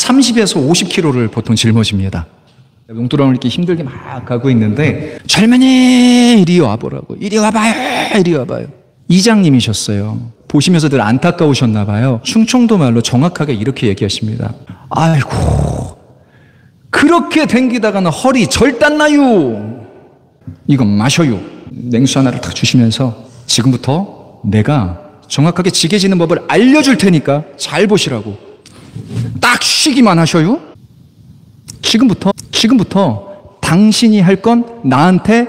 30에서 50kg를 보통 짊어집니다. 용두랑을 이렇게 힘들게 막 가고 있는데 젊은이 이리 와보라고, 이리 와봐요, 이리 와봐요. 이장님이셨어요. 보시면서 늘 안타까우셨나 봐요. 충청도 말로 정확하게 이렇게 얘기하십니다. 아이고, 그렇게 댕기다가는 허리 절단나요. 이거 마셔요. 냉수 하나를 탁 주시면서 지금부터 내가 정확하게 지게 지는 법을 알려줄 테니까 잘 보시라고. 딱 쉬기만 하셔요. 지금부터 당신이 할 건 나한테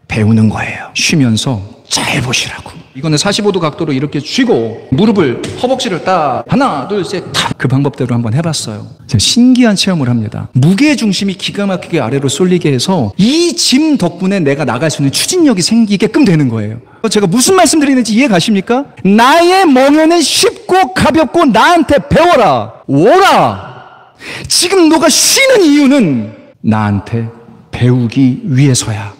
배우는 거예요. 쉬면서 잘 보시라고. 이거는 45도 각도로 이렇게 쥐고 무릎을, 허벅지를 딱 하나 둘 셋 탁, 그 방법대로 한번 해봤어요. 신기한 체험을 합니다. 무게중심이 기가 막히게 아래로 쏠리게 해서 이 짐 덕분에 내가 나갈 수 있는 추진력이 생기게끔 되는 거예요. 제가 무슨 말씀 드리는지 이해 가십니까? 나의 멍에는 쉽고 가볍고 나한테 배워라. 오라. 지금 너가 쉬는 이유는 나한테 배우기 위해서야.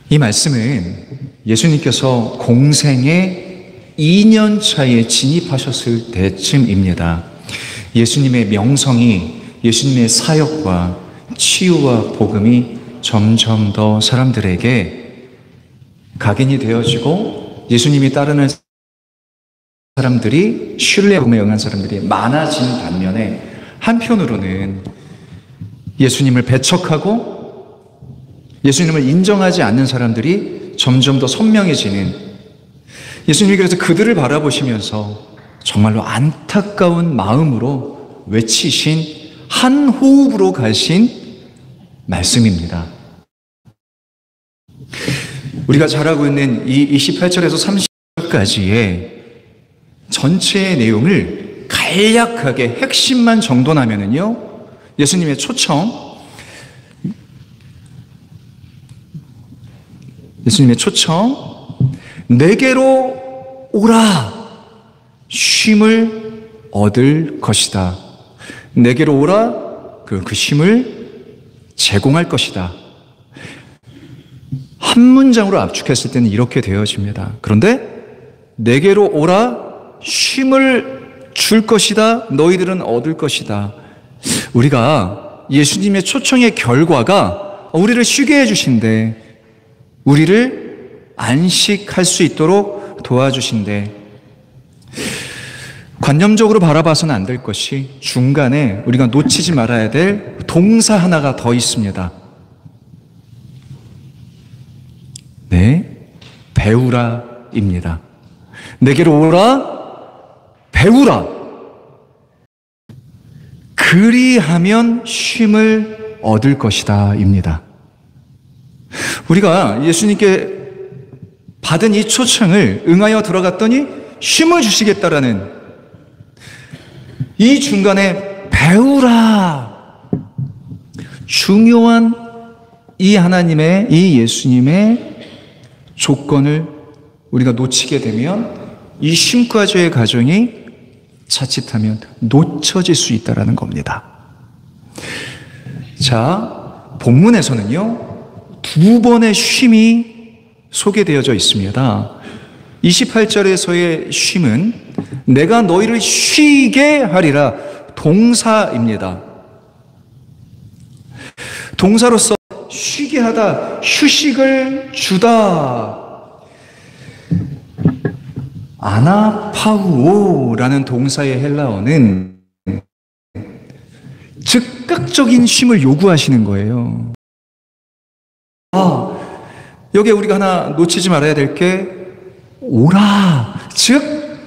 이 말씀은 예수님께서 공생의 2년 차에 진입하셨을 때쯤입니다. 예수님의 명성이, 예수님의 사역과 치유와 복음이 점점 더 사람들에게 각인이 되어지고 예수님이 따르는 사람들이, 신뢰에 응한 사람들이 많아진 반면에 한편으로는 예수님을 배척하고 예수님을 인정하지 않는 사람들이 점점 더 선명해지는, 예수님이 그래서 그들을 바라보시면서 정말로 안타까운 마음으로 외치신, 한 호흡으로 가신 말씀입니다. 우리가 잘 알고 있는 이 28절에서 30절까지의 전체의 내용을 간략하게 핵심만 정돈하면은요, 예수님의 초청, 내게로 오라, 쉼을 얻을 것이다. 내게로 오라, 그 쉼을 제공할 것이다. 한 문장으로 압축했을 때는 이렇게 되어집니다. 그런데 내게로 오라, 쉼을 줄 것이다, 너희들은 얻을 것이다. 우리가 예수님의 초청의 결과가 우리를 쉬게 해주신대, 우리를 안식할 수 있도록 도와주신대. 관념적으로 바라봐서는 안 될 것이, 중간에 우리가 놓치지 말아야 될 동사 하나가 더 있습니다. 네, 배우라입니다. 내게로 오라, 배우라. 그리하면 쉼을 얻을 것이다 입니다. 우리가 예수님께 받은 이 초청을 응하여 들어갔더니 쉼을 주시겠다라는 이 중간에 배우라, 중요한 이 하나님의, 이 예수님의 조건을 우리가 놓치게 되면 이 쉼과주의 가정이 자칫하면 놓쳐질 수 있다는 겁니다. 자, 본문에서는요, 두 번의 쉼이 소개되어져 있습니다. 28절에서의 쉼은 내가 너희를 쉬게 하리라, 동사입니다. 동사로서 쉬게 하다, 휴식을 주다. 아나파우오라는 동사의 헬라어는 즉각적인 쉼을 요구하시는 거예요. 여기에 우리가 하나 놓치지 말아야 될 게 오라, 즉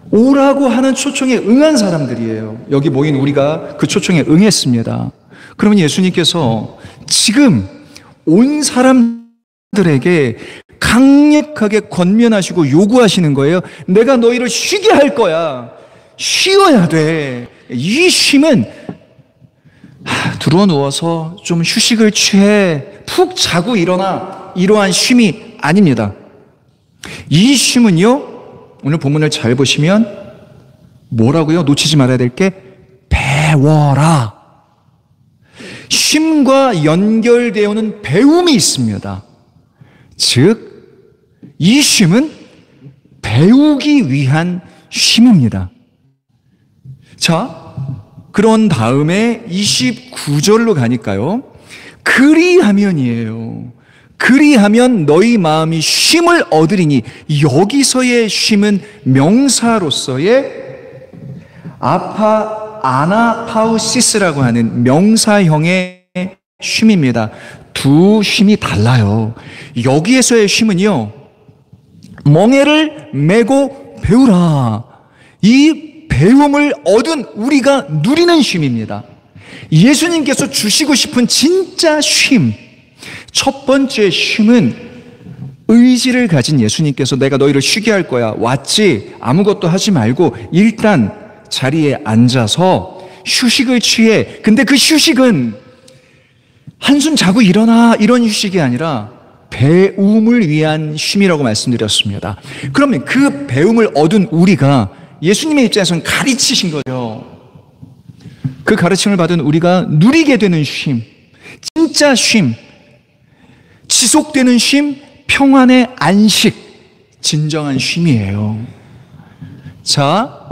오라고 하는 초청에 응한 사람들이에요. 여기 모인 우리가 그 초청에 응했습니다. 그러면 예수님께서 지금 온 사람들에게 강력하게 권면하시고 요구하시는 거예요. 내가 너희를 쉬게 할 거야. 쉬어야 돼. 이 쉼은 들어 누워서 좀 휴식을 취해 푹 자고 일어나, 이러한 쉼이 아닙니다. 이 쉼은요, 오늘 본문을 잘 보시면 뭐라고요? 놓치지 말아야 될 게 배워라. 쉼과 연결되어 오는 배움이 있습니다. 즉 이 쉼은 배우기 위한 쉼입니다. 자, 그런 다음에 29절로 가니까요. 그리하면이에요. 그리하면 너희 마음이 쉼을 얻으리니, 여기서의 쉼은 명사로서의 아나파우시스라고 하는 명사형의 쉼입니다. 두 쉼이 달라요. 여기에서의 쉼은요, 멍에를 메고 배우라. 이 배움을 얻은 우리가 누리는 쉼입니다. 예수님께서 주시고 싶은 진짜 쉼, 첫 번째 쉼은 의지를 가진 예수님께서 내가 너희를 쉬게 할 거야. 왔지? 아무것도 하지 말고 일단 자리에 앉아서 휴식을 취해. 근데 그 휴식은 한숨 자고 일어나, 이런 휴식이 아니라 배움을 위한 쉼이라고 말씀드렸습니다. 그러면 그 배움을 얻은 우리가 예수님의 입장에서는 가르치신 거죠. 그 가르침을 받은 우리가 누리게 되는 쉼, 진짜 쉼, 지속되는 쉼, 평안의 안식, 진정한 쉼이에요. 자,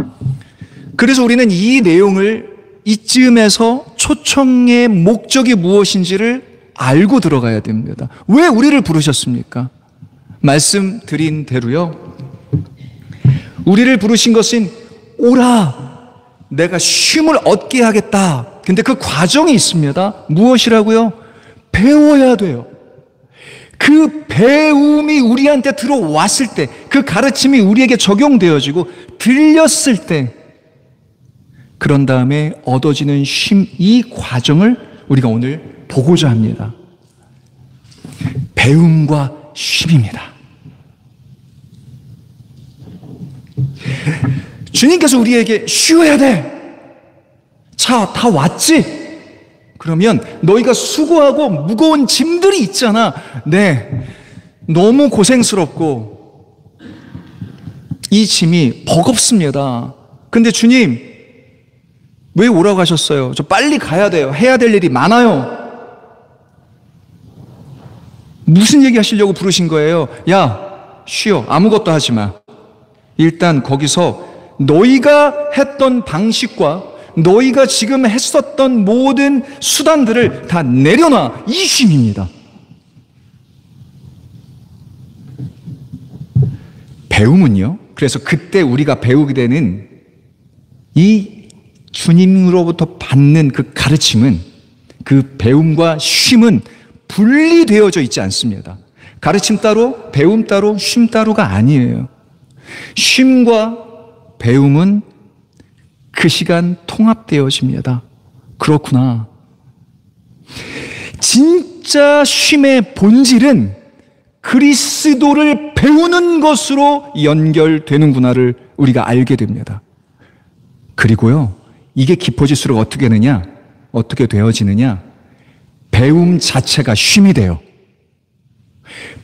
그래서 우리는 이 내용을 이쯤에서 초청의 목적이 무엇인지를 알고 들어가야 됩니다. 왜 우리를 부르셨습니까? 말씀드린 대로요, 우리를 부르신 것은 오라, 내가 쉼을 얻게 하겠다. 근데 그 과정이 있습니다. 무엇이라고요? 배워야 돼요. 그 배움이 우리한테 들어왔을 때, 그 가르침이 우리에게 적용되어지고 들렸을 때, 그런 다음에 얻어지는 쉼, 이 과정을 우리가 오늘 보고자 합니다. 배움과 쉼입니다. 주님께서 우리에게 쉬어야 돼. 자, 다 왔지? 그러면 너희가 수고하고 무거운 짐들이 있잖아. 네, 너무 고생스럽고 이 짐이 버겁습니다. 근데 주님, 왜 오라고 하셨어요? 저 빨리 가야 돼요. 해야 될 일이 많아요. 무슨 얘기 하시려고 부르신 거예요? 야, 쉬어. 아무것도 하지 마. 일단 거기서 너희가 했던 방식과 너희가 지금 했었던 모든 수단들을 다 내려놔. 이 쉼입니다. 배움은요, 그래서 그때 우리가 배우게 되는 이 주님으로부터 받는 그 가르침은, 그 배움과 쉼은 분리되어져 있지 않습니다. 가르침 따로, 배움 따로, 쉼 따로가 아니에요. 쉼과 배움은 그 시간 통합되어집니다. 그렇구나. 진짜 쉼의 본질은 그리스도를 배우는 것으로 연결되는구나를 우리가 알게 됩니다. 그리고요, 이게 깊어질수록 어떻게 되어지느냐? 배움 자체가 쉼이 돼요.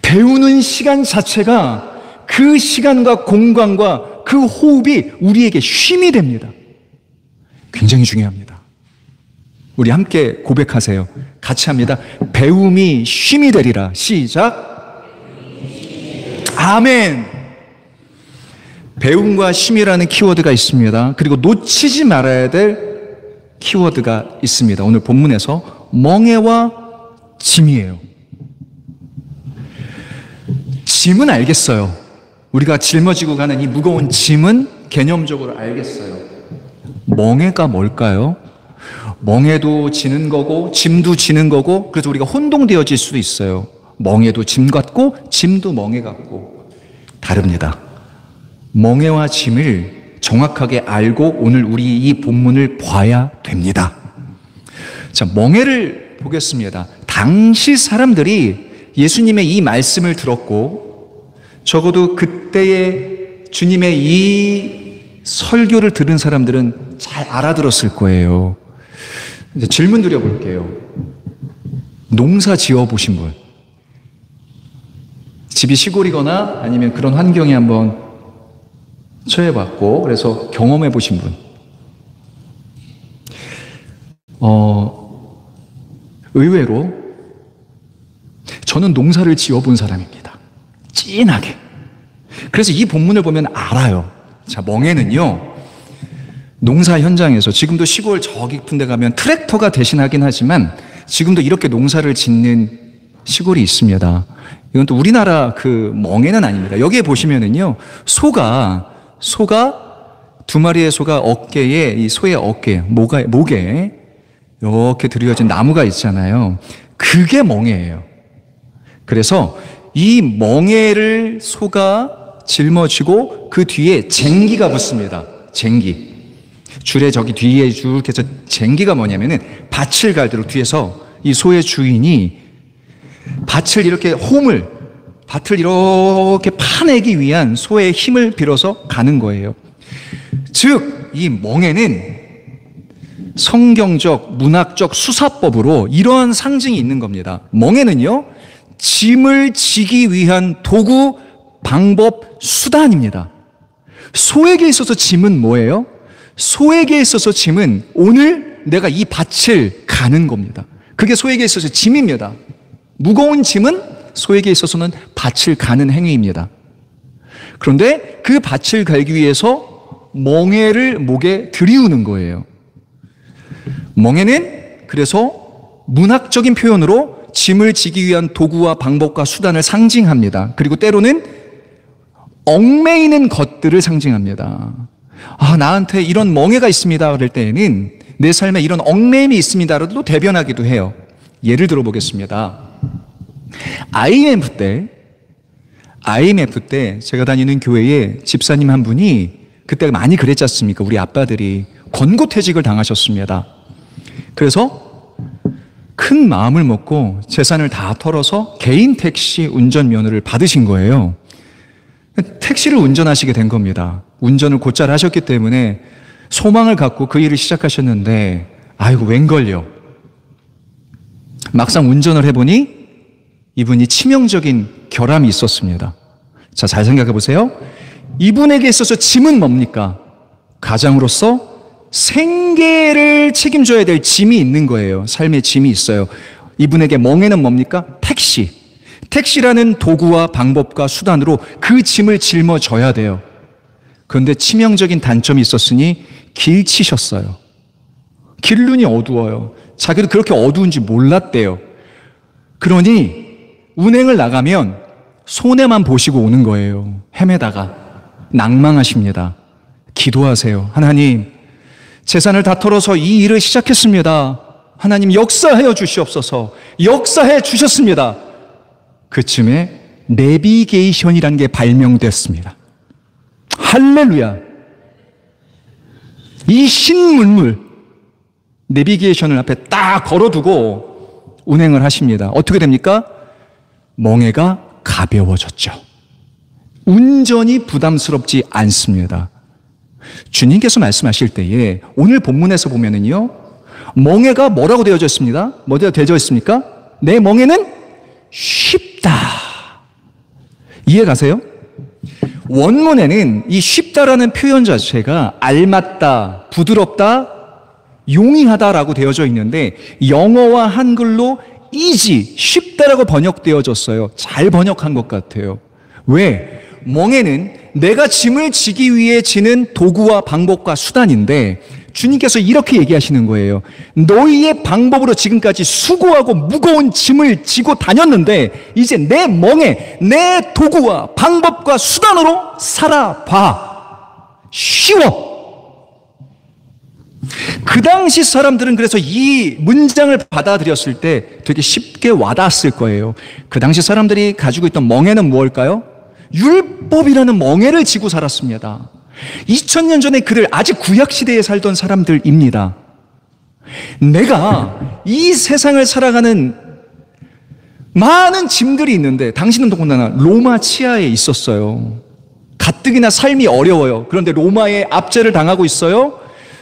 배우는 시간 자체가, 그 시간과 공간과 그 호흡이 우리에게 쉼이 됩니다. 굉장히 중요합니다. 우리 함께 고백하세요. 같이 합니다. 배움이 쉼이 되리라. 시작. 아멘. 배움과 쉼이라는 키워드가 있습니다. 그리고 놓치지 말아야 될 키워드가 있습니다. 오늘 본문에서 멍에와 짐이에요. 짐은 알겠어요. 우리가 짊어지고 가는 이 무거운 짐은 개념적으로 알겠어요. 멍에가 뭘까요? 멍에도 지는 거고 짐도 지는 거고, 그래서 우리가 혼동되어질 수도 있어요. 멍에도 짐 같고 짐도 멍에 같고 다릅니다. 멍에와 짐을 정확하게 알고 오늘 우리 이 본문을 봐야 됩니다. 자, 멍에를 보겠습니다. 당시 사람들이 예수님의 이 말씀을 들었고, 적어도 그때의 주님의 이 설교를 들은 사람들은 잘 알아들었을 거예요. 이제 질문 드려볼게요. 농사 지어보신 분? 집이 시골이거나 아니면 그런 환경에 한번 처해봤고, 그래서 경험해보신 분? 의외로 저는 농사를 지어본 사람입니다. 진하게. 그래서 이 본문을 보면 알아요. 자, 멍에는요, 농사 현장에서 지금도 시골 저 깊은 데 가면 트랙터가 대신하긴 하지만 지금도 이렇게 농사를 짓는 시골이 있습니다. 이건 또 우리나라 그 멍에는 아닙니다. 여기에 보시면은요, 소가 두 마리의 소가 어깨에, 이 소의 어깨, 목에 이렇게 들여진 나무가 있잖아요. 그게 멍에예요. 그래서 이 멍에를 소가 짊어지고 그 뒤에 쟁기가 붙습니다. 쟁기. 줄에 저기 뒤에 쭉 해서 쟁기가 뭐냐면은 밭을 갈도록 뒤에서 이 소의 주인이 밭을 이렇게 밭을 이렇게 파내기 위한 소의 힘을 빌어서 가는 거예요. 즉, 이 멍에는 성경적, 문학적 수사법으로 이러한 상징이 있는 겁니다. 멍에는요, 짐을 지기 위한 도구, 방법, 수단입니다. 소에게 있어서 짐은 뭐예요? 소에게 있어서 짐은 오늘 내가 이 밭을 가는 겁니다. 그게 소에게 있어서 짐입니다. 무거운 짐은 소에게 있어서는 밭을 가는 행위입니다. 그런데 그 밭을 갈기 위해서 멍에를 목에 들이우는 거예요. 멍에는 그래서 문학적인 표현으로 짐을 지기 위한 도구와 방법과 수단을 상징합니다. 그리고 때로는 얽매이는 것들을 상징합니다. 나한테 이런 멍에가 있습니다. 그럴 때에는 내 삶에 이런 얽매임이 있습니다라도 대변하기도 해요. 예를 들어 보겠습니다. IMF 때 제가 다니는 교회에 집사님 한 분이 그때 많이 그랬지 않습니까? 우리 아빠들이 권고퇴직을 당하셨습니다. 그래서 큰 마음을 먹고 재산을 다 털어서 개인 택시 운전면허를 받으신 거예요. 택시를 운전하시게 된 겁니다. 운전을 곧잘 하셨기 때문에 소망을 갖고 그 일을 시작하셨는데 아이고 웬걸요. 막상 운전을 해보니 이분이 치명적인 결함이 있었습니다. 자, 잘 생각해 보세요. 이분에게 있어서 짐은 뭡니까? 가장으로서 생계를 책임져야 될 짐이 있는 거예요. 삶의 짐이 있어요. 이분에게 멍에는 뭡니까? 택시라는 도구와 방법과 수단으로 그 짐을 짊어져야 돼요. 그런데 치명적인 단점이 있었으니 길치셨어요. 길눈이 어두워요. 자기도 그렇게 어두운지 몰랐대요. 그러니 운행을 나가면 손해만 보시고 오는 거예요. 헤매다가 낭망하십니다. 기도하세요. 하나님, 재산을 다 털어서 이 일을 시작했습니다. 하나님 역사하여 주시옵소서. 역사해 주셨습니다. 그쯤에 내비게이션이라는 게 발명됐습니다. 할렐루야. 이 신문물 내비게이션을 앞에 딱 걸어두고 운행을 하십니다. 어떻게 됩니까? 멍에가 가벼워졌죠. 운전이 부담스럽지 않습니다. 주님께서 말씀하실 때에 오늘 본문에서 보면은요, 멍에가 뭐라고 되어져 있습니다? 뭐라고 되어져 있습니까? 내 멍에는 쉽다. 이해 가세요? 원문에는 이 쉽다라는 표현 자체가 알맞다, 부드럽다, 용이하다라고 되어져 있는데 영어와 한글로 easy, 쉽다라고 번역되어졌어요. 잘 번역한 것 같아요. 왜? 멍에는 내가 짐을 지기 위해 지는 도구와 방법과 수단인데 주님께서 이렇게 얘기하시는 거예요. 너희의 방법으로 지금까지 수고하고 무거운 짐을 지고 다녔는데 이제 내 멍에 내 도구와 방법과 수단으로 살아봐. 쉬워. 그 당시 사람들은 그래서 이 문장을 받아들였을 때 되게 쉽게 와닿았을 거예요. 그 당시 사람들이 가지고 있던 멍에는 무엇일까요? 율법이라는 멍에를 지고 살았습니다. 2000년 전에 그들 아직 구약시대에 살던 사람들입니다. 내가 이 세상을 살아가는 많은 짐들이 있는데 당신은 더군다나 로마 치하에 있었어요. 가뜩이나 삶이 어려워요. 그런데 로마의 압제를 당하고 있어요.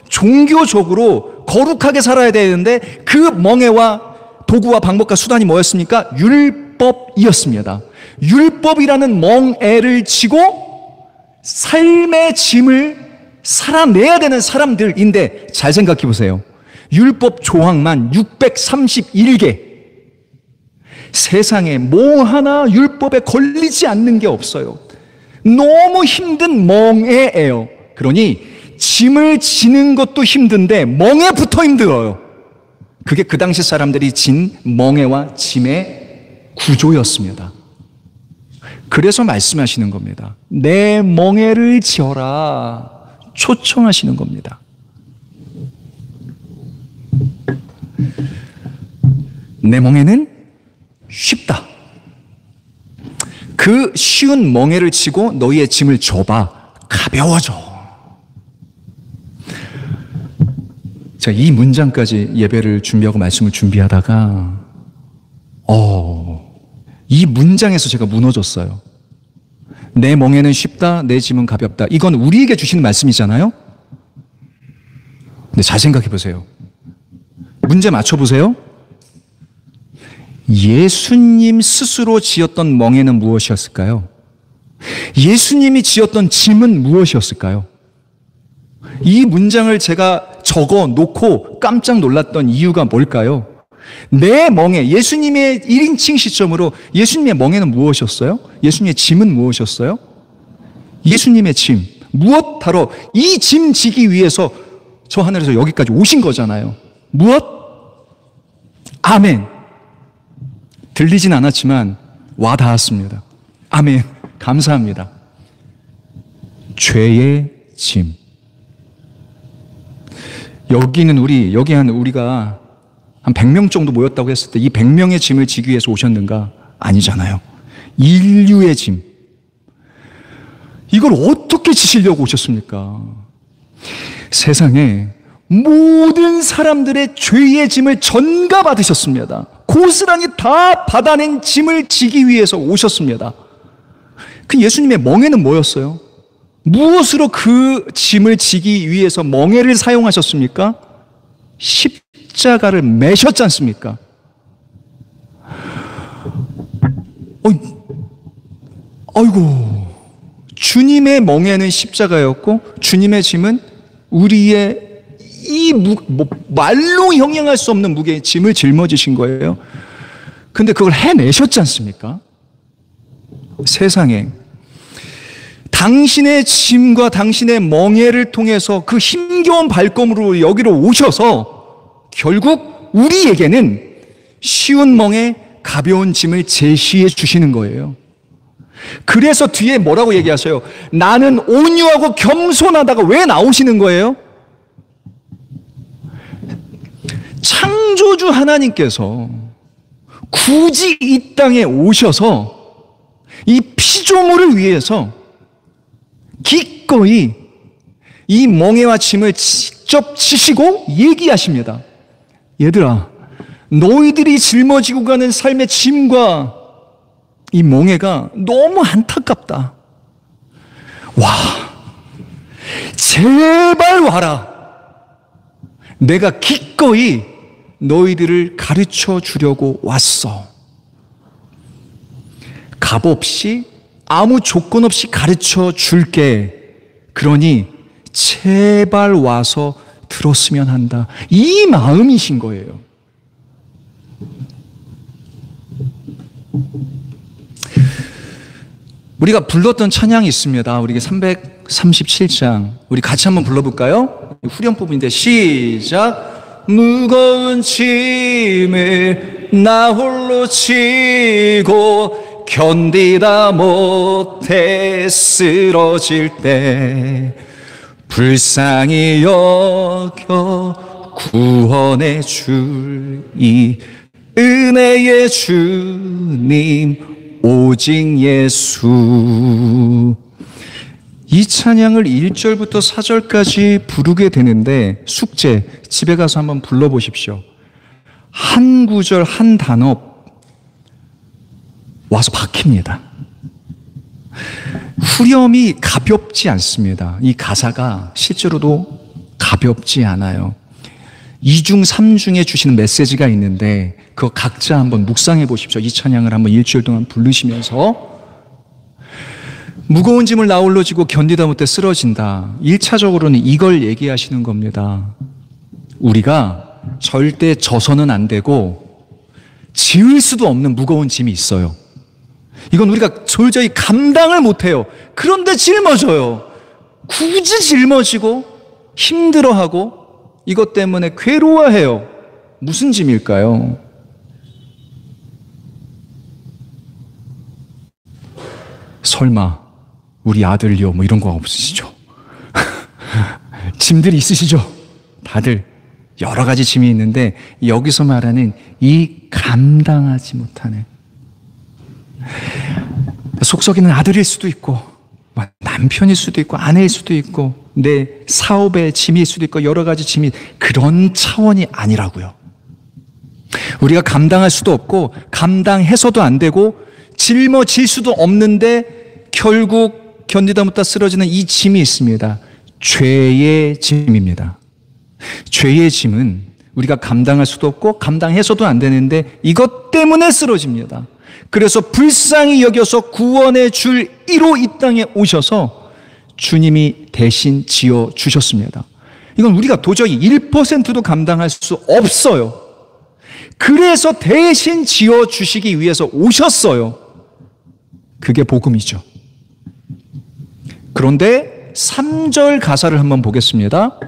종교적으로 거룩하게 살아야 되는데 그 멍에와 도구와 방법과 수단이 뭐였습니까? 율법이었습니다. 율법이라는 멍에를 지고 삶의 짐을 살아내야 되는 사람들인데 잘 생각해 보세요. 율법 조항만 631개. 세상에 뭐 하나 율법에 걸리지 않는 게 없어요. 너무 힘든 멍에예요. 그러니 짐을 지는 것도 힘든데 멍에부터 힘들어요. 그게 그 당시 사람들이 진 멍에와 짐의 구조였습니다. 그래서 말씀하시는 겁니다. 내 멍에를 지어라. 초청하시는 겁니다. 내 멍에는 쉽다. 그 쉬운 멍에를 지고 너희의 짐을 져봐. 가벼워져. 자, 이 문장까지 예배를 준비하고 말씀을 준비하다가 이 문장에서 제가 무너졌어요. 내 멍에는 쉽다, 내 짐은 가볍다. 이건 우리에게 주시는 말씀이잖아요. 근데 잘 생각해 보세요. 문제 맞춰보세요. 예수님 스스로 지었던 멍에는 무엇이었을까요? 예수님이 지었던 짐은 무엇이었을까요? 이 문장을 제가 적어 놓고 깜짝 놀랐던 이유가 뭘까요? 내 멍에, 예수님의 1인칭 시점으로 예수님의 멍에는 무엇이었어요? 예수님의 짐은 무엇이었어요? 예수님의 짐. 무엇? 바로 이 짐 지기 위해서 저 하늘에서 여기까지 오신 거잖아요. 무엇? 아멘. 들리진 않았지만 와 닿았습니다. 아멘. 감사합니다. 죄의 짐. 여기는 우리가 한 100명 정도 모였다고 했을 때 이 100명의 짐을 지기 위해서 오셨는가? 아니잖아요. 인류의 짐. 이걸 어떻게 지시려고 오셨습니까? 세상에 모든 사람들의 죄의 짐을 전가받으셨습니다. 고스란히 다 받아낸 짐을 지기 위해서 오셨습니다. 그 예수님의 멍에는 뭐였어요? 무엇으로 그 짐을 지기 위해서 멍에를 사용하셨습니까? 십자가를 매셨지 않습니까? 아이고, 주님의 멍에는 십자가였고 주님의 짐은 우리의 말로 형용할 수 없는 무게의 짐을 짊어지신 거예요. 근데 그걸 해내셨지 않습니까? 세상에 당신의 짐과 당신의 멍에를 통해서 그 힘겨운 발걸음으로 여기로 오셔서 결국 우리에게는 쉬운 멍에 가벼운 짐을 제시해 주시는 거예요. 그래서 뒤에 뭐라고 얘기하셔요? 나는 온유하고 겸손하다가 왜 나오시는 거예요? 창조주 하나님께서 굳이 이 땅에 오셔서 이 피조물을 위해서 기꺼이 이 멍에와 짐을 직접 지시고 얘기하십니다. 얘들아, 너희들이 짊어지고 가는 삶의 짐과 이 멍에가 너무 안타깝다. 와, 제발 와라. 내가 기꺼이 너희들을 가르쳐 주려고 왔어. 값없이 아무 조건 없이 가르쳐 줄게. 그러니 제발 와서 들었으면 한다. 이 마음이신 거예요. 우리가 불렀던 찬양이 있습니다. 우리 337장. 우리 같이 한번 불러볼까요? 후렴부분인데 시작. 무거운 짐을 나 홀로 지고 견디다 못해 쓰러질 때 불쌍히 여겨 구원해 줄 이 은혜의 주님 오직 예수. 이 찬양을 1절부터 4절까지 부르게 되는데 숙제, 집에 가서 한번 불러보십시오. 한 구절 한 단어 와서 박힙니다. 후렴이 가볍지 않습니다. 이 가사가 실제로도 가볍지 않아요. 2중 3중에 주시는 메시지가 있는데 그거 각자 한번 묵상해 보십시오. 이 찬양을 한번 일주일 동안 부르시면서 무거운 짐을 나 홀로 지고 견디다 못해 쓰러진다. 1차적으로는 이걸 얘기하시는 겁니다. 우리가 절대 져서는 안 되고 지을 수도 없는 무거운 짐이 있어요. 이건 우리가 도저히 감당을 못해요. 그런데 짊어져요. 굳이 짊어지고 힘들어하고 이것 때문에 괴로워해요. 무슨 짐일까요? 설마 우리 아들요 뭐 이런 거 없으시죠? 짐들이 있으시죠? 다들 여러 가지 짐이 있는데 여기서 말하는 이 감당하지 못하는, 속썩이는 아들일 수도 있고 남편일 수도 있고 아내일 수도 있고 내 사업의 짐일 수도 있고 여러 가지 짐이, 그런 차원이 아니라고요. 우리가 감당할 수도 없고 감당해서도 안 되고 짊어질 수도 없는데 결국 견디다 못하 쓰러지는 이 짐이 있습니다. 죄의 짐입니다. 죄의 짐은 우리가 감당할 수도 없고 감당해서도 안 되는데 이것 때문에 쓰러집니다. 그래서 불쌍히 여겨서 구원의 줄 1호 이 땅에 오셔서 주님이 대신 지어 주셨습니다. 이건 우리가 도저히 1%도 감당할 수 없어요. 그래서 대신 지어 주시기 위해서 오셨어요. 그게 복음이죠. 그런데 3절 가사를 한번 보겠습니다.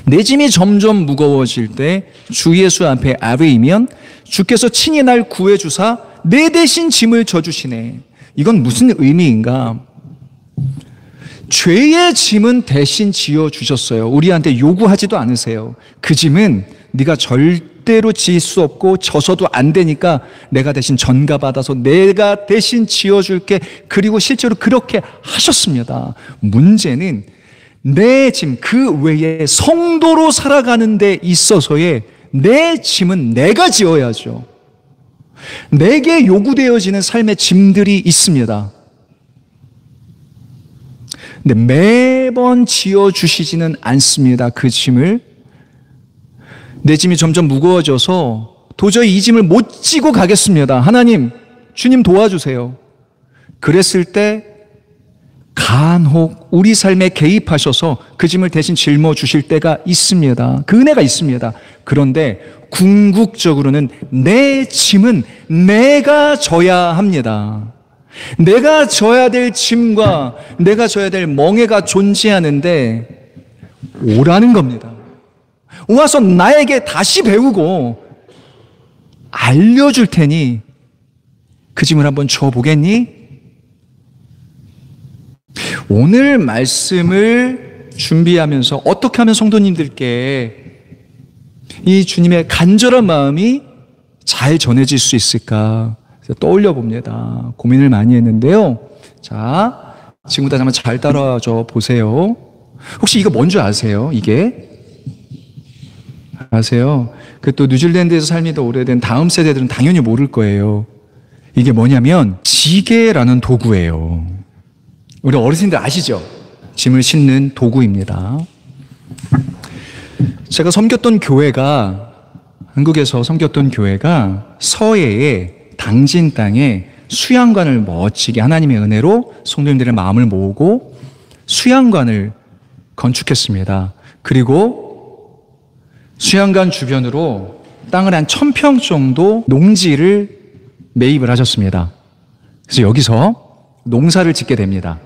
내 짐이 점점 무거워질 때 주 예수 앞에 아뢰이면 주께서 친히 날 구해주사 내 대신 짐을 져주시네. 이건 무슨 의미인가? 죄의 짐은 대신 지어주셨어요. 우리한테 요구하지도 않으세요. 그 짐은 네가 절대로 질 수 없고 져서도 안 되니까 내가 대신 전가받아서 내가 대신 지어줄게. 그리고 실제로 그렇게 하셨습니다. 문제는 내 짐, 그 외에 성도로 살아가는 데 있어서의 내 짐은 내가 지어야죠. 내게 요구되어지는 삶의 짐들이 있습니다. 근데 매번 지어주시지는 않습니다. 그 짐을. 내 짐이 점점 무거워져서 도저히 이 짐을 못 지고 가겠습니다. 하나님, 주님 도와주세요. 그랬을 때 간혹 우리 삶에 개입하셔서 그 짐을 대신 짊어주실 때가 있습니다. 그 은혜가 있습니다. 그런데 궁극적으로는 내 짐은 내가 져야 합니다. 내가 져야 될 짐과 내가 져야 될 멍에가 존재하는데 오라는 겁니다. 와서 나에게 다시 배우고 알려줄 테니 그 짐을 한번 져보겠니? 오늘 말씀을 준비하면서 어떻게 하면 성도님들께 이 주님의 간절한 마음이 잘 전해질 수 있을까 떠올려 봅니다. 고민을 많이 했는데요. 자, 지금부터 한번 잘 따라줘 보세요. 혹시 이거 뭔지 아세요? 이게? 아세요? 그 또 뉴질랜드에서 삶이 더 오래된 다음 세대들은 당연히 모를 거예요. 이게 뭐냐면 지게라는 도구예요. 우리 어르신들 아시죠? 짐을 싣는 도구입니다. 제가 섬겼던 교회가, 한국에서 섬겼던 교회가 서해의 당진 땅에 수양관을 멋지게 하나님의 은혜로 성도님들의 마음을 모으고 수양관을 건축했습니다. 그리고 수양관 주변으로 땅을 한 1000평 정도 농지를 매입을 하셨습니다. 그래서 여기서 농사를 짓게 됩니다.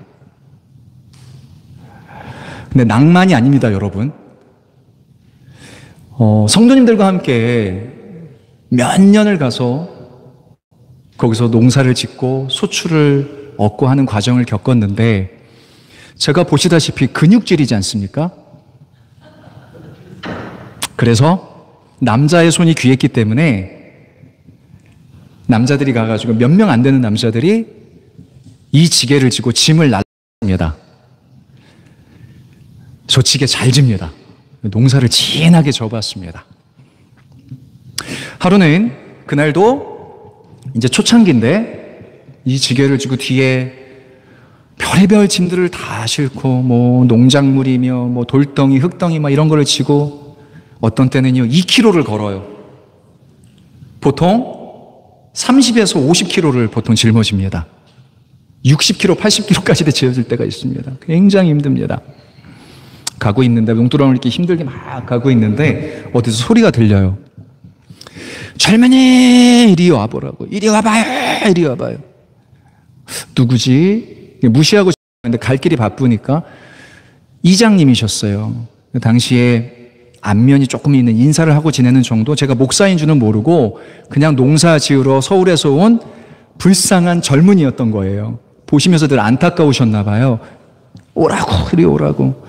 근데 낭만이 아닙니다, 여러분. 성도님들과 함께 몇 년을 가서 거기서 농사를 짓고 소출을 얻고 하는 과정을 겪었는데 제가 보시다시피 근육질이지 않습니까? 그래서 남자의 손이 귀했기 때문에 남자들이 가가지고 몇 명 안 되는 남자들이 이 지게를 지고 짐을 날립니다. 저 지게 잘 집니다. 농사를 진하게 져봤습니다. 하루는 그날도 이제 초창기인데 이 지게를 지고 뒤에 별의별 짐들을 다 싣고 뭐 농작물이며 뭐 돌덩이, 흙덩이 막 이런 거를 지고 어떤 때는요 2km를 걸어요. 보통 30에서 50km를 보통 짊어집니다. 60km, 80km까지도 지어질 때가 있습니다. 굉장히 힘듭니다. 가고 있는데 용두렁을 이렇게 힘들게 막 가고 있는데 어디서 소리가 들려요. 젊은이 이리 와보라고. 이리 와봐요. 이리 와봐요. 누구지? 무시하고 싶은데 갈 길이 바쁘니까 이장님이셨어요. 그 당시에 안면이 조금 있는 인사를 하고 지내는 정도, 제가 목사인 줄은 모르고 그냥 농사 지으러 서울에서 온 불쌍한 젊은이였던 거예요. 보시면서 늘 안타까우셨나 봐요. 오라고, 이리 오라고.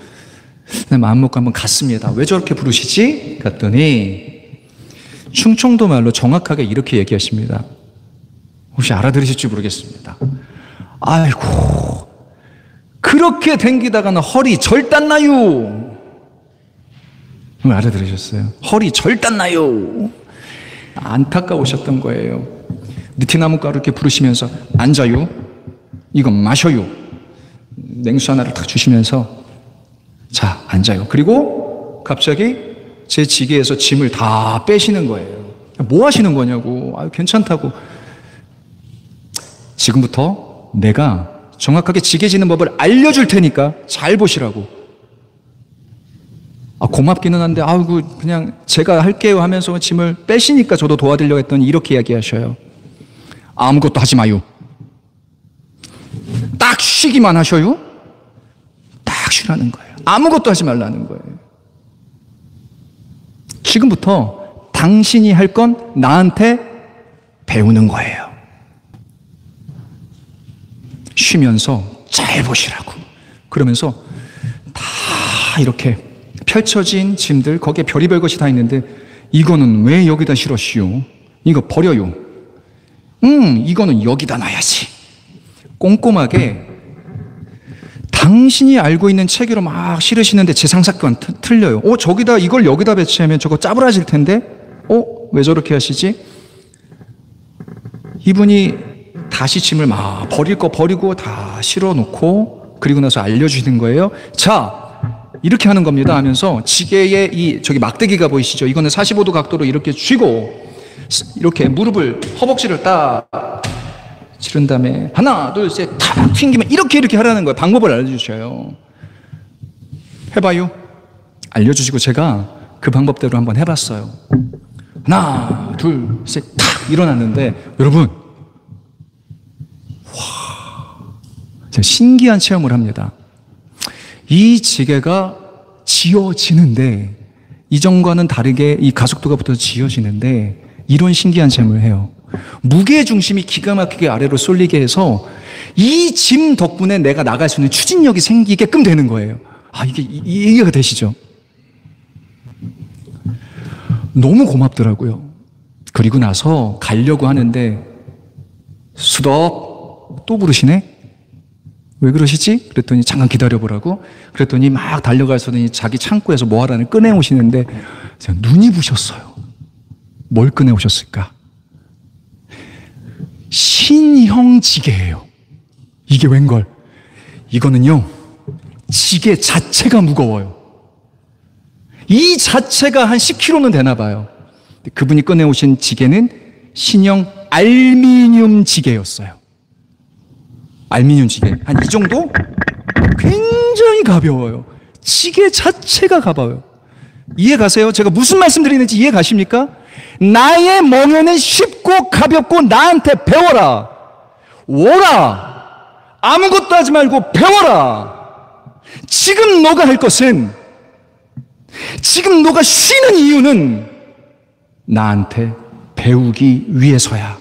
마음 먹고 한번 갔습니다. 왜 저렇게 부르시지? 갔더니 충청도 말로 정확하게 이렇게 얘기하십니다. 혹시 알아들으실지 모르겠습니다. 아이고, 그렇게 댕기다가는 허리 절단나요. 알아들으셨어요? 허리 절단나요. 안타까우셨던 거예요. 느티나무 가루 이렇게 부르시면서 앉아요. 이거 마셔요. 냉수 하나를 딱 주시면서 자, 앉아요. 그리고 갑자기 제 지게에서 짐을 다 빼시는 거예요. 뭐 하시는 거냐고. 아유, 괜찮다고. 지금부터 내가 정확하게 지게 지는 법을 알려줄 테니까 잘 보시라고. 고맙기는 한데, 그냥 제가 할게요 하면서 짐을 빼시니까 저도 도와드리려고 했더니 이렇게 이야기하셔요. 아무것도 하지 마요. 딱 쉬기만 하셔요. 딱 쉬라는 거예요. 아무것도 하지 말라는 거예요. 지금부터 당신이 할 건 나한테 배우는 거예요. 쉬면서 잘 보시라고. 그러면서 다 이렇게 펼쳐진 짐들, 거기에 별의별 것이 다 있는데, 이거는 왜 여기다 실었시오? 이거 버려요. 이거는 여기다 놔야지. 꼼꼼하게 당신이 알고 있는 체계로 막 실으시는데 제 상사과는 틀려요. 저기다 이걸 여기다 배치하면 저거 짜부라질 텐데? 왜 저렇게 하시지? 이분이 다시 짐을 막 버릴 거 버리고 다 실어놓고, 그리고 나서 알려주시는 거예요. 자, 이렇게 하는 겁니다 하면서 지게에 저기 막대기가 보이시죠? 이거는 45도 각도로 이렇게 쥐고 이렇게 무릎을, 허벅지를 딱 치른 다음에 하나, 둘, 셋, 탁 튕기면 이렇게 하라는 거예요. 방법을 알려주셔요. 해봐요. 알려주시고 제가 그 방법대로 한번 해봤어요. 하나, 둘, 셋, 탁 일어났는데, 여러분, 제가 신기한 체험을 합니다. 이 지게가 지어지는데, 이전과는 다르게 이 가속도가 붙어서 지어지는데, 이런 신기한 체험을 해요. 무게 중심이 기가 막히게 아래로 쏠리게 해서 이 짐 덕분에 내가 나갈 수 있는 추진력이 생기게끔 되는 거예요. 이게 이해가 되시죠? 너무 고맙더라고요. 그리고 나서 가려고 하는데 수덕 또 부르시네? 왜 그러시지? 그랬더니 잠깐 기다려보라고. 그랬더니 막 달려가서는 자기 창고에서 뭐 하라는 꺼내오시는데 제가 눈이 부셨어요. 뭘 꺼내오셨을까? 신형 지게예요. 이게 웬걸? 이거는요, 지게 자체가 무거워요. 이 자체가 한 10kg는 되나 봐요. 그분이 꺼내오신 지게는 신형 알미늄 지게였어요. 알미늄 지게. 한 이 정도? 굉장히 가벼워요. 지게 자체가 가벼워요. 이해 가세요? 제가 무슨 말씀 드리는지 이해 가십니까? 나의 멍에는 쉽고 가볍고 나한테 배워라. 오라. 아무것도 하지 말고 배워라. 지금 너가 할 것은, 지금 너가 쉬는 이유는 나한테 배우기 위해서야.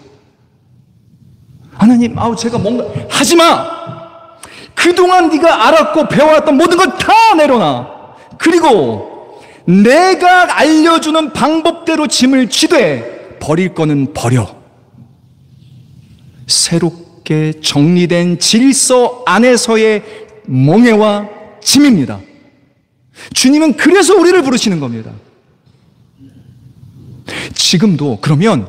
하나님, 제가 뭔가 하지 마. 그동안 네가 알았고 배워왔던 모든 걸 다 내려놔. 그리고 내가 알려주는 방법대로 짐을 쥐되 버릴 거는 버려. 새롭게 정리된 질서 안에서의 멍에와 짐입니다. 주님은 그래서 우리를 부르시는 겁니다. 지금도 그러면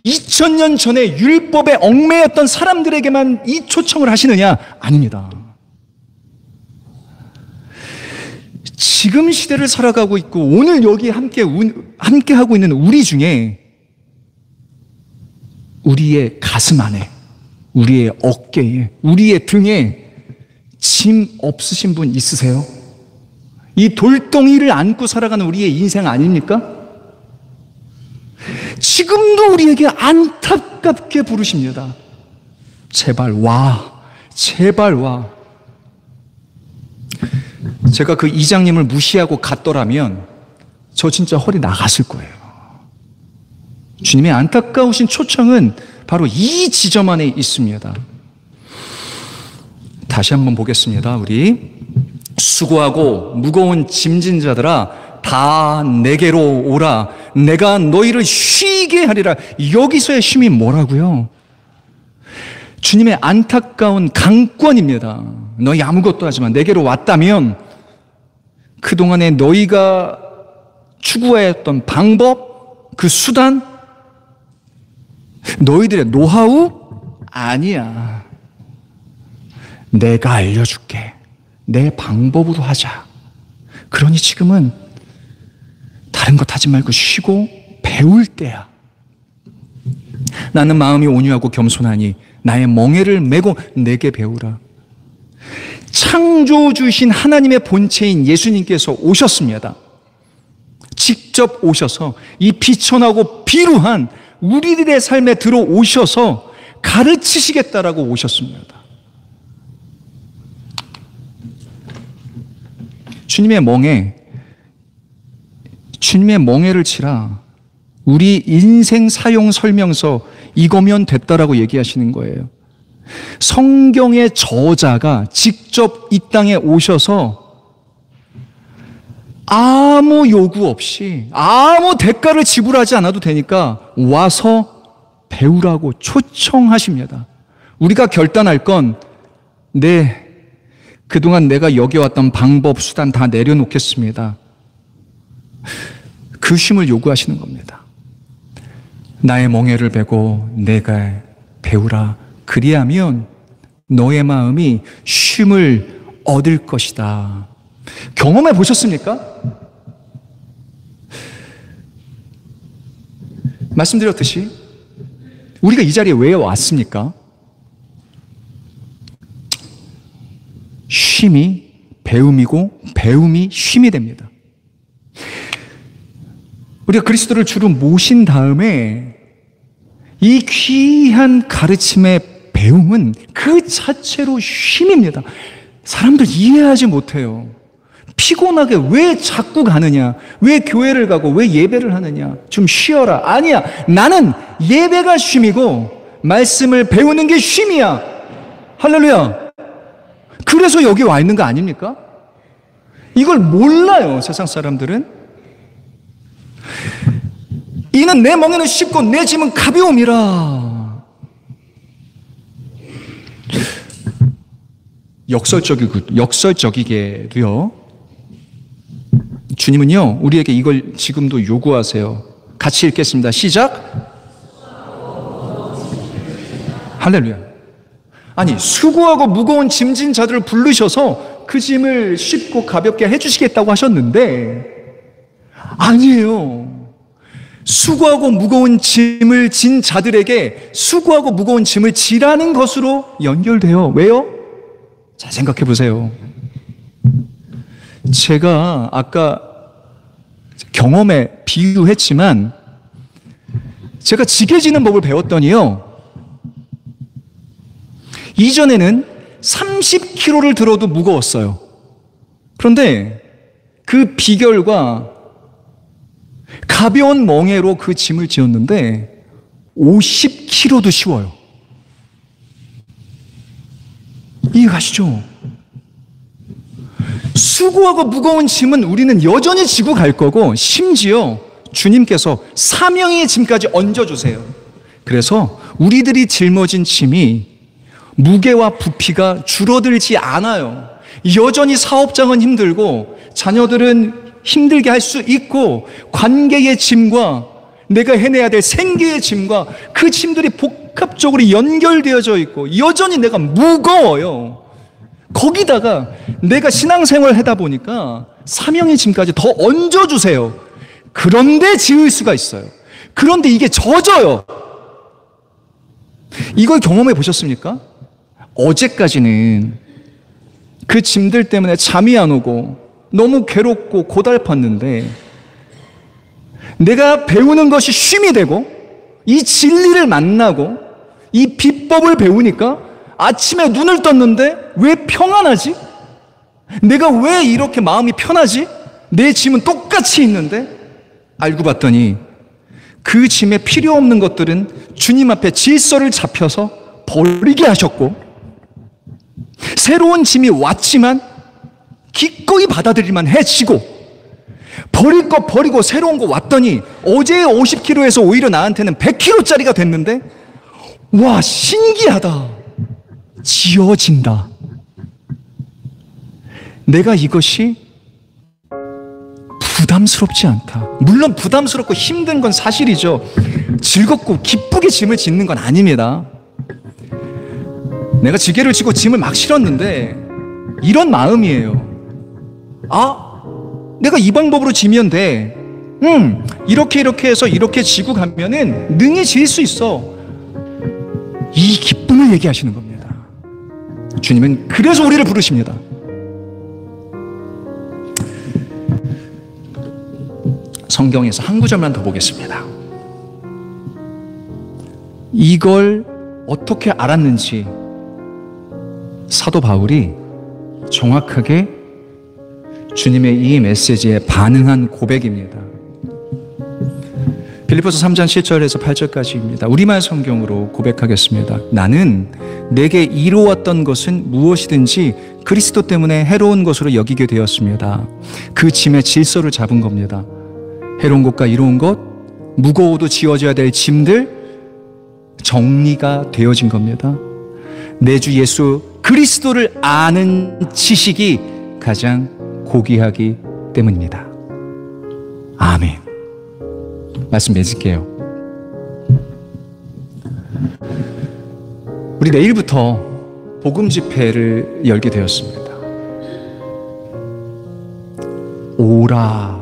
2000년 전에 율법에 얽매였던 사람들에게만 이 초청을 하시느냐? 아닙니다. 지금 시대를 살아가고 있고 오늘 여기 함께 하고 있는 우리 중에 우리의 가슴 안에, 우리의 어깨에, 우리의 등에 짐 없으신 분 있으세요? 이 돌덩이를 안고 살아가는 우리의 인생 아닙니까? 지금도 우리에게 안타깝게 부르십니다. 제발 와, 제발 와. 제가 그 이장님을 무시하고 갔더라면 저 진짜 허리 나갔을 거예요. 주님의 안타까우신 초청은 바로 이 지점 안에 있습니다. 다시 한번 보겠습니다. 우리 수고하고 무거운 짐진 자들아 다 내게로 오라. 내가 너희를 쉬게 하리라. 여기서의 쉼이 뭐라고요? 주님의 안타까운 강권입니다. 너희 아무것도 하지만 내게로 왔다면 그동안에 너희가 추구했던 방법, 그 수단, 너희들의 노하우? 아니야. 내가 알려줄게. 내 방법으로 하자. 그러니 지금은 다른 것 하지 말고 쉬고 배울 때야. 나는 마음이 온유하고 겸손하니 나의 멍에를 메고 내게 배우라. 창조주신 하나님의 본체인 예수님께서 오셨습니다. 직접 오셔서 이 비천하고 비루한 우리들의 삶에 들어오셔서 가르치시겠다라고 오셨습니다. 주님의 멍에를 치라. 우리 인생 사용 설명서 이거면 됐다라고 얘기하시는 거예요. 성경의 저자가 직접 이 땅에 오셔서 아무 요구 없이 아무 대가를 지불하지 않아도 되니까 와서 배우라고 초청하십니다. 우리가 결단할 건 그동안 내가 여겨왔던 방법, 수단 다 내려놓겠습니다. 그 쉼을 요구하시는 겁니다. 나의 멍에를 메고 내가 배우라. 그리하면 너의 마음이 쉼을 얻을 것이다. 경험해 보셨습니까? 말씀드렸듯이 우리가 이 자리에 왜 왔습니까? 쉼이 배움이고 배움이 쉼이 됩니다. 우리가 그리스도를 주로 모신 다음에 이 귀한 가르침의 배움은 그 자체로 쉼입니다. 사람들 이해하지 못해요. 피곤하게 왜 자꾸 가느냐? 왜 교회를 가고 왜 예배를 하느냐? 좀 쉬어라. 아니야. 나는 예배가 쉼이고 말씀을 배우는 게 쉼이야. 할렐루야. 그래서 여기 와 있는 거 아닙니까? 이걸 몰라요, 세상 사람들은. 이는 내 멍에는 쉽고 내 짐은 가벼움이라. 역설적이게도요. 주님은요, 우리에게 이걸 지금도 요구하세요. 같이 읽겠습니다. 시작. 할렐루야. 아니, 수고하고 무거운 짐진 자들을 부르셔서 그 짐을 쉽고 가볍게 해주시겠다고 하셨는데 아니에요. 수고하고 무거운 짐을 진 자들에게 수고하고 무거운 짐을 지라는 것으로 연결돼요. 왜요? 자, 생각해 보세요. 제가 아까 경험에 비유했지만 제가 지게 지는 법을 배웠더니요, 이전에는 30kg를 들어도 무거웠어요. 그런데 그 비결과 가벼운 멍에로 그 짐을 지었는데 50kg도 쉬워요. 이해가시죠? 수고하고 무거운 짐은 우리는 여전히 지고 갈 거고, 심지어 주님께서 사명의 짐까지 얹어주세요. 그래서 우리들이 짊어진 짐이 무게와 부피가 줄어들지 않아요. 여전히 사업장은 힘들고 자녀들은 힘들게 할 수 있고, 관계의 짐과 내가 해내야 될 생계의 짐과 그 짐들이 복합적으로 연결되어져 있고 여전히 내가 무거워요. 거기다가 내가 신앙생활을 하다 보니까 사명의 짐까지 더 얹어주세요. 그런데 지을 수가 있어요. 그런데 이게 젖어요. 이걸 경험해 보셨습니까? 어제까지는 그 짐들 때문에 잠이 안 오고 너무 괴롭고 고달팠는데, 내가 배우는 것이 쉼이 되고 이 진리를 만나고 이 비법을 배우니까 아침에 눈을 떴는데 왜 평안하지? 내가 왜 이렇게 마음이 편하지? 내 짐은 똑같이 있는데? 알고 봤더니 그 짐에 필요 없는 것들은 주님 앞에 질서를 잡혀서 버리게 하셨고, 새로운 짐이 왔지만 기꺼이 받아들일만 해지고, 버릴 거 버리고 새로운 거 왔더니 어제의 50kg에서 오히려 나한테는 100kg짜리가 됐는데, 와, 신기하다. 지어진다. 내가 이것이 부담스럽지 않다. 물론 부담스럽고 힘든 건 사실이죠. 즐겁고 기쁘게 짐을 짓는 건 아닙니다. 내가 지게를 지고 짐을 막 실었는데 이런 마음이에요. 아, 내가 이 방법으로 지면 돼. 이렇게 해서 이렇게 지고 가면은 능히 질 수 있어. 이 기쁨을 얘기하시는 겁니다. 주님은 그래서 우리를 부르십니다. 성경에서 한 구절만 더 보겠습니다. 이걸 어떻게 알았는지 사도 바울이 정확하게 주님의 이 메시지에 반응한 고백입니다. 빌립보서 3장 7절에서 8절까지입니다. 우리말 성경으로 고백하겠습니다. 나는 내게 이루었던 것은 무엇이든지 그리스도 때문에 해로운 것으로 여기게 되었습니다. 그 짐의 질서를 잡은 겁니다. 해로운 것과 이로운 것, 무거워도 지어져야 될 짐들, 정리가 되어진 겁니다. 내 주 예수 그리스도를 아는 지식이 가장 고귀하기 때문입니다. 아멘. 말씀 맺을게요. 우리 내일부터 복음 집회를 열게 되었습니다. 오라,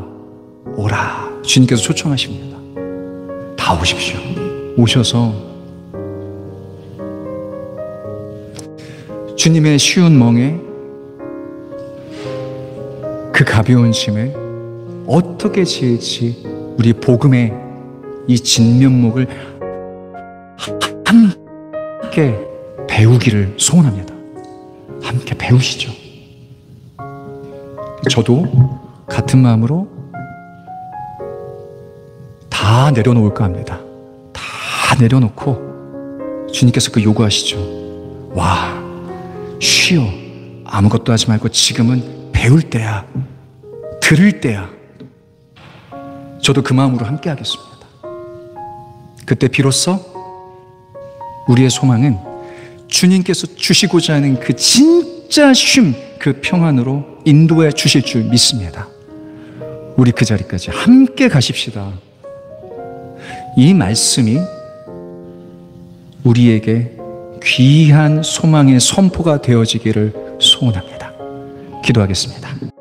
오라. 주님께서 초청하십니다. 다 오십시오. 오셔서 주님의 쉬운 멍에 그 가벼운 짐을 어떻게 지을지 우리 복음의 이 진면목을 함께 배우기를 소원합니다. 함께 배우시죠. 저도 같은 마음으로 다 내려놓을까 합니다. 다 내려놓고 주님께서 그 요구하시죠. 와, 쉬어. 아무것도 하지 말고 지금은 배울 때야. 들을 때야. 저도 그 마음으로 함께 하겠습니다. 그때 비로소 우리의 소망은 주님께서 주시고자 하는 그 진짜 쉼, 그 평안으로 인도해 주실 줄 믿습니다. 우리 그 자리까지 함께 가십시다. 이 말씀이 우리에게 귀한 소망의 선포가 되어지기를 소원합니다. 기도하겠습니다.